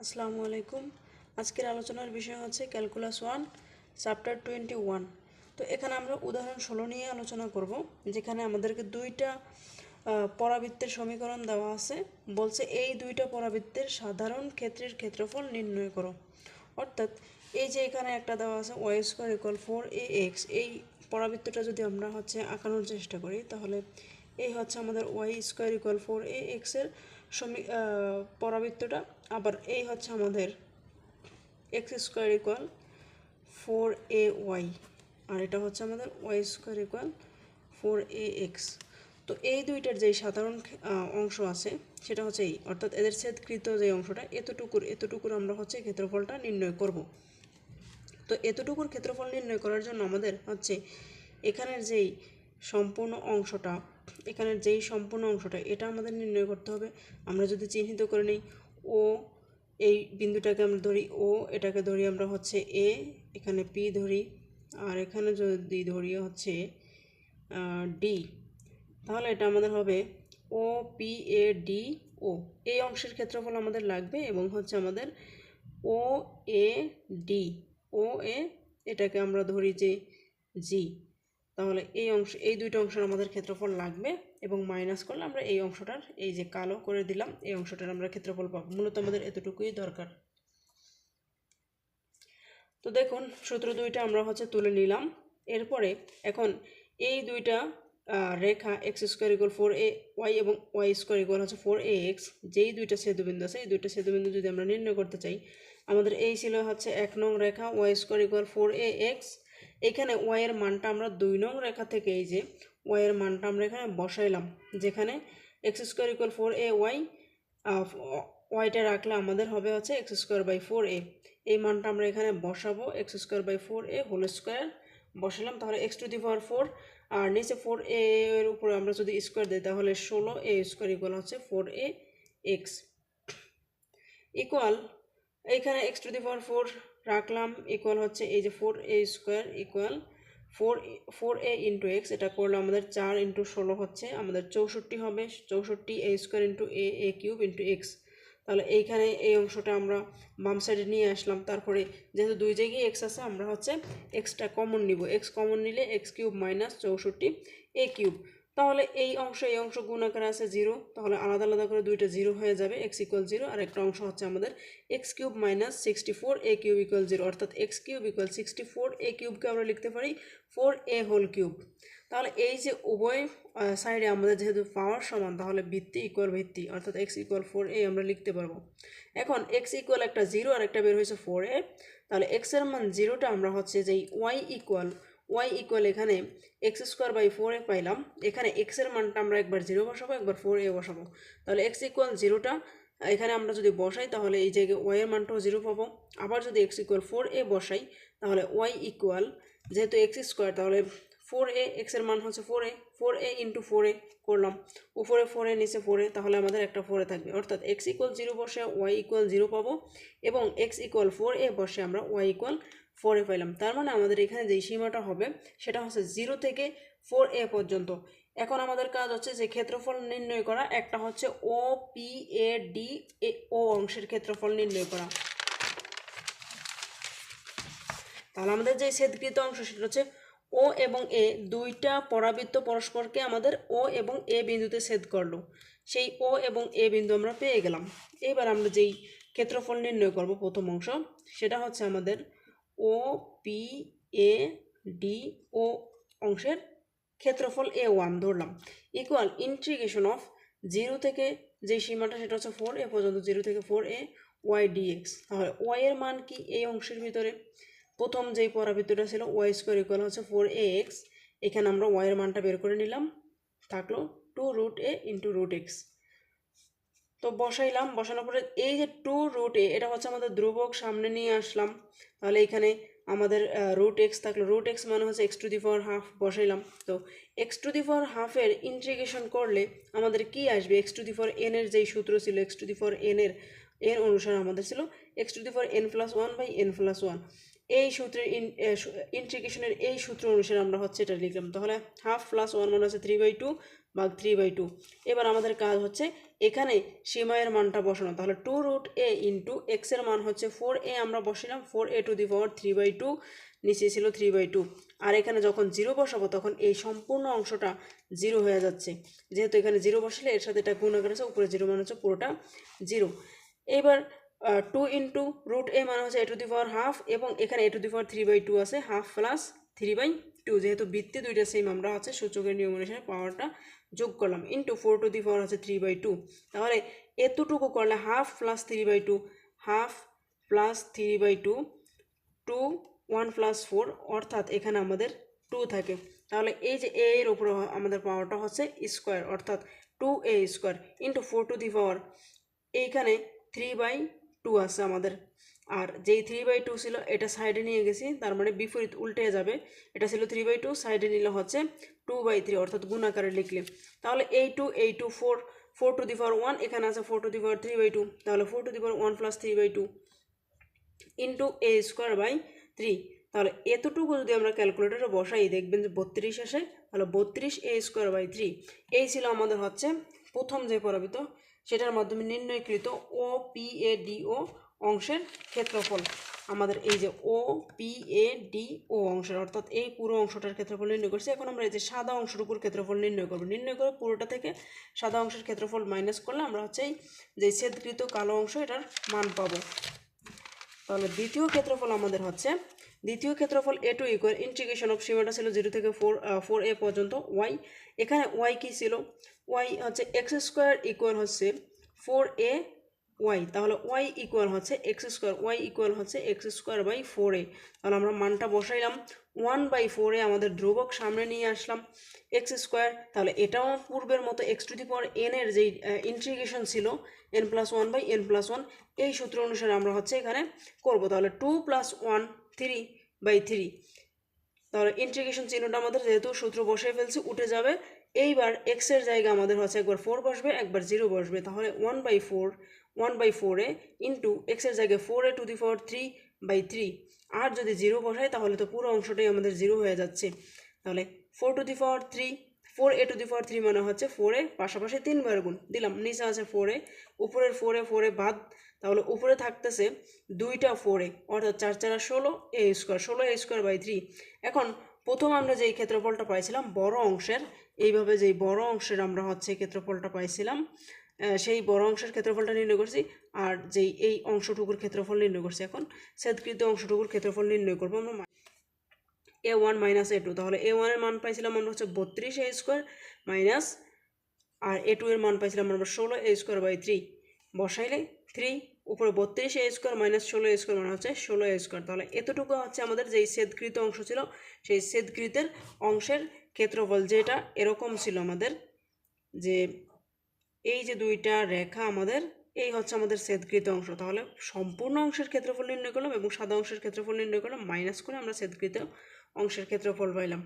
আসসালামু আলাইকুম। আজকের আলোচনার বিষয় হচ্ছে ক্যালকুলাস 1 চ্যাপ্টার 21। তো এখানে আমরা উদাহরণ 16 নিয়ে আলোচনা করব, যেখানে আমাদেরকে দুইটা পরাবৃত্তের সমীকরণ দেওয়া আছে। বলছে এই দুইটা পরাবৃত্তের সাধারণ ক্ষেত্রের ক্ষেত্রফল নির্ণয় করো। অর্থাৎ এই যে এখানে একটা দেওয়া আছে ওয়াই স্কোয়ার ইকুয়াল 4ax, এই পরাবৃত্তটা যদি আমরা আঁকানোর চেষ্টা করি, তাহলে এই হচ্ছে আমাদের ওয়াই স্কোয়ার ইকুয়াল 4ax এর পরাবৃত্তটা। আবার এই হচ্ছে আমাদের এক্স স্কোয়ার ইকুয়াল 4ay, আর এটা হচ্ছে আমাদের ওয়াই স্কোয়ার ইকুয়াল 4ax। তো এই দুইটার যেই সাধারণ অংশ আছে সেটা হচ্ছে এই, অর্থাৎ এদের ছেদকৃত যে অংশটা এতটুকুর আমরা ক্ষেত্রফলটা নির্ণয় করব। তো এতটুকুর ক্ষেত্রফল নির্ণয় করার জন্য আমাদের এখানের যেই সম্পূর্ণ অংশটা এটা আমাদের নির্ণয় করতে হবে। আমরা যদি চিহ্নিত করে নিই, ও এই বিন্দুটাকে আমরা ধরি ও, এটাকে ধরি আমরা এ, এখানে পি ধরি, আর এখানে যদি ধরি ডি, তাহলে এটা আমাদের হবে ও পি এ ডি ও। এই অংশের ক্ষেত্রফল আমাদের লাগবে এবং আমাদের ও এ ডি, ও এ, এটাকে আমরা ধরি যে জি। তাহলে এই দুইটা অংশের আমাদের ক্ষেত্রফল লাগবে এবং মাইনাস করলে আমরা এই অংশটার, এই যে কালো করে দিলাম, এই অংশটার আমরা ক্ষেত্রফল পাবো। মূলত আমাদের এতটুকুই দরকার। তো দেখুন, সূত্র দুইটা আমরা তুলে নিলাম। এরপরে এখন এই দুইটা রেখা এক্স স্কোয়ার ইকুয়াল 4ay এবং ওয়াই স্কোয়ার ইকুয়াল 4ax, যেই দুইটা ছেদবিন্দু আছে, এই দুইটা ছেদবিন্দু যদি আমরা নির্ণয় করতে চাই, আমাদের এই ছিল 1 নং রেখা ওয়াই স্কোয়ার ইকুয়াল 4ax। এখানে ওয়াই এর মানটা আমরা 2 নং রেখা থেকে এই যে ওয়াই এর মানটা আমরা এখানে বসাইলাম, যেখানে এক্স স্কোয়ার ইকুয়াল 4ay, ওয়াইটা রাখলে আমাদের হবে এক্স স্কোয়ার বাই 4a। এই মানটা আমরা এখানে বসাবো, X square by 4a whole square বসালাম, তাহলে এক্স টু দি পাওয়ার 4, আর নিচে 4a এর উপরে আমরা যদি স্কোয়ার দিই তাহলে 16a square equal 4ax equal, এইখানে এক্স টু দি পাওয়ার 4 রাখলাম, ইকুয়াল এই যে 4a square equal 4a into x, এটা করলে আমাদের 4 ইন্টু 16 আমাদের 64 হবে। 64a স্কোয়ার ইন্টু এ কিউব ইন্টু এক্স। তাহলে এইখানে এই অংশটা আমরা বাম সাইডে নিয়ে আসলাম। তারপরে যেহেতু দুই জায়গায় এক্স আছে, আমরা এক্সটা কমন নিব। এক্স কমন নিলে x cube minus 64a cube. তাহলে এই অংশ গুণ আকারে আছে 0, তাহলে আলাদা আলাদা করে দুইটা 0 হয়ে যাবে। এক্স ইকুয়াল 0, আর একটা অংশ আমাদের x cube minus 64a cube equal 0, অর্থাৎ এক্স কিউব ইকুয়াল 64a কিউবকে আমরা লিখতে পারি 4a হোল কিউব। তাহলে এই যে উভয় সাইডে আমাদের যেহেতু পাওয়ার সমান, তাহলে ভিত্তি ইকুয়াল ভিত্তি, অর্থাৎ এক্স ইকুয়াল 4a আমরা লিখতে পারবো। এখন এক্স ইকুয়াল একটা 0 আর একটা বের হয়েছে 4a, তাহলে এক্স এর মান 0টা আমরা যে ওয়াই ইকুয়াল এখানে এক্স স্কোয়ার বাই 4a পাইলাম। এখানে এক্স এর মানটা আমরা একবার 0 বসাবো, একবার 4a বসাবো। তাহলে এক্স ইকুয়াল 0টা এখানে আমরা যদি বসাই, তাহলে এই জায়গায় ওয়াই এর মানটাও 0 পাবো। আবার যদি এক্স ইকুয়াল 4a বসাই, তাহলে ওয়াই ইকুয়াল, যেহেতু এক্স স্কোয়ার, তাহলে 4a, এক্স এর মান 4a ইন্টু 4a করলাম, উপরে 4a নিচে 4a, তাহলে আমাদের একটা 4a থাকবে। অর্থাৎ এক্স ইকুয়াল 0 বসে ওয়াই ইকুয়াল 0 পাবো, এবং এক্স ইকুয়াল 4a বসে আমরা ওয়াই ইকুয়াল 4a পাইলাম। তার মানে আমাদের এখানে যেই সীমাটা হবে সেটা 0 থেকে 4a পর্যন্ত। এখন আমাদের কাজ যে ক্ষেত্রফল নির্ণয় করা। একটা ও পি এ ডি ও অংশের ক্ষেত্রফল নির্ণয় করা। তাহলে আমাদের যে ছেদকৃত অংশ সেটা ও এবং এ, দুইটা পরাবৃত্ত পরস্পরকে আমাদের ও এবং এ বিন্দুতে ছেদ করলো। সেই ও এবং এ বিন্দু আমরা পেয়ে গেলাম। এবার আমরা যেই ক্ষেত্রফল নির্ণয় করব প্রথম অংশ, সেটা আমাদের ও পি এ ডি ও অংশের ক্ষেত্রফল a1 ধরলাম, ইকুয়াল ইন্টিগ্রেশন অফ 0 থেকে যে সীমাটা সেটা 4a পর্যন্ত, 0 থেকে 4a ওয়াই ডিএক্স। তাহলে ওয়াই এর মান কি এই অংশের ভিতরে? প্রথম যেই পরাবৃত্তটা ছিল ওয়াই স্কোয়ার ইকুয়াল 4ax, এখানে আমরা ওয়াই এর মানটা বের করে নিলাম, থাকলো 2√a ইন্টু √x। তো বসাইলাম, বসানোর পরে এই যে 2√a, এটা আমাদের ধ্রুবক, সামনে নিয়ে আসলাম। তাহলে এখানে আমাদের √x থাকলো, √x মানে x to the power half বসাইলাম। তো এক্স টু দি পাওয়ার হাফের ইন্টিগ্রেশন করলে আমাদের কি আসবে? X to the power N এর যেই সূত্র ছিল, X to the power N অনুসারে আমাদের ছিল X to the power n+1 by n+1। এই সূত্রের ইন্টিগ্রেশনের এই সূত্র অনুসারে আমরা এটা লিখলাম। তাহলে হাফ প্লাস 1 মানে 3/2, ভাগ 3/2। এবার আমাদের কাজ হচ্ছে এখানে সীমায়ের মানটা বসানো, তাহলে 2√a ইন্টু এক্সের মান হচ্ছে 4a, আমরা বসালাম 4a টু দি পাওয়ার 3/2, নিচে ছিল 3/2। আর এখানে যখন 0 বসাবো তখন এই সম্পূর্ণ অংশটা 0 হয়ে যাচ্ছে, যেহেতু এখানে 0 বসালে এর সাথে এটা গুণ করেছে, উপরে 0 মানে হচ্ছে পুরোটা 0। এবার 2 ইন্টু রুট a মানে হচ্ছে a two the power half, এবং এখানে a টু দি পাওয়ার 3/2 আছে, হাফ প্লাস 3/2, যেহেতু বৃত্তি দুইটা সেম আমরা হচ্ছে সূচকের নিয়ম অনুসারে পাওয়ারটা যোগ করলাম, ইন্টু 4 টু দি পাওয়ার হচ্ছে 3/2। তাহলে এতটুকু করলে half plus 3/2, half plus 3/2, 2 1 plus 4, অর্থাৎ এখানে আমাদের 2 থাকে। তাহলে এই যে a এর উপরে আমাদের পাওয়ারটা হচ্ছে স্কোয়ার, অর্থাৎ 2a square into 4 to the power, এইখানে 3/2 আছে আমাদের, আর যেই 3/2 ছিল এটা সাইডে নিয়ে গেছি, তার মানে বিপরীত উল্টে যাবে, এটা ছিল 3/2, সাইডে নিলে হচ্ছে 2/3, অর্থাৎ গুণাকারে লিখলে। তাহলে এই 2 4 4 টু দি পাওয়ার 1, এখানে আছে 4 টু দি পাওয়ার 3/2, তাহলে 4 to the power 1 plus 3/2 into a square by 3। তাহলে এতটুকু যদি আমরা ক্যালকুলেটরে বসাই দেখবেন যে 32 আসে, তাহলে 32a স্কোয়ার বাই 3। এই ছিল আমাদের হচ্ছে প্রথম যে পরাবিত, সেটার মাধ্যমে নির্ণয়কৃত OPADO অংশের ক্ষেত্রফল। আমাদের এই যে OPADO অংশের, অর্থাৎ এই পুরো অংশটার ক্ষেত্রফল নির্ণয় করছি। এখন আমরা এই যে সাদা অংশটুকুর ক্ষেত্রফল নির্ণয় করবো, নির্ণয় করে পুরোটা থেকে সাদা অংশের ক্ষেত্রফল মাইনাস করলে আমরা হচ্ছে এই যে ছেদকৃত কালো অংশ এটার মান পাবো। তাহলে দ্বিতীয় ক্ষেত্রফল আমাদের হচ্ছে, দ্বিতীয় ক্ষেত্রফল a2 ইকুয়াল ইন্টিগ্রেশন অফ, সীমাটা ছিল 0 থেকে 4a পর্যন্ত y। এখানে y কি ছিল, y হচ্ছে এক্স স্কোয়ার ইকুয়াল হচ্ছে 4a y, তাহলে y ইকুয়াল হচ্ছে এক্স স্কোয়ার, y ইকুয়াল হচ্ছে এক্স স্কোয়ার বাই 4a। তাহলে আমরা মানটা বসাইলাম 1/4a, আমাদের ধ্রুবক সামনে নিয়ে আসলাম এক্স স্কোয়ার, তাহলে এটাও পূর্বের মতো x to the power n এর যেই ইন্টিগ্রেশন ছিল n+1/n+1, এই সূত্র অনুসারে আমরা হচ্ছে এখানে করব। তাহলে 2 + 1 3/3, তাহলে ইন্টিগ্রেশন চিহ্নটা আমাদের যেহেতু সূত্র বসে ফেলছি উঠে যাবে। এইবার এক্স এর জায়গা আমাদের হচ্ছে একবার 4 বসবে, একবার 0 বসবে, তাহলে 1/4a ইন্টু এক্স এর জায়গায় 4a টু দি পাওয়ার 3/3, আর যদি 0 বসাই তাহলে তো পুরো অংশটাই আমাদের 0 হয়ে যাচ্ছে। তাহলে 4 to the power 3, 4a two the পাওয়ার 3 মানে হচ্ছে 4a, পাশাপাশি 3 বার গুণ দিলাম, নিচে আছে 4a, উপরের 4a বাদ, তাহলে উপরে থাকতেছে দুইটা 4a, অর্থাৎ 4 4 16 a square, 16a square by 3। এখন প্রথম আমরা যেই ক্ষেত্রফলটা পাইছিলাম বড় অংশের, এইভাবে যেই বড় অংশের আমরা হচ্ছে ক্ষেত্রফলটা পাইছিলাম, সেই বড় অংশের ক্ষেত্রফলটা নির্ণয় করছি, আর যেই এই অংশটুকুর ক্ষেত্রফল নির্ণয় করছি। এখন ছেদকৃত অংশটুকুর ক্ষেত্রফল নির্ণয় করবো আমরা a1 মাইনাস a2। তাহলে a1 এর মান পাইছিলাম আমরা হচ্ছে 32a স্কোয়ার মাইনাস, আর a2 এর মান পাইছিলাম আমরা 16a স্কোয়ার বাই 3, বসাইলে 3 উপরে 32a square minus 16a square মানে হচ্ছে 16a স্কোয়ার। তাহলে এতটুকু হচ্ছে আমাদের যেই ছেদকৃত অংশ ছিল, সেই ছেদকৃতের অংশের ক্ষেত্রফল, যেটা এরকম ছিল আমাদের, যে এই যে দুইটা রেখা আমাদের, এই হচ্ছে আমাদের ছেদকৃত অংশ। তাহলে সম্পূর্ণ অংশের ক্ষেত্রফল নির্ণয় করলাম এবং সাদা অংশের ক্ষেত্রফল নির্ণয় করলাম, মাইনাস করে আমরা ছেদকৃত অংশের ক্ষেত্রফল পাইলাম।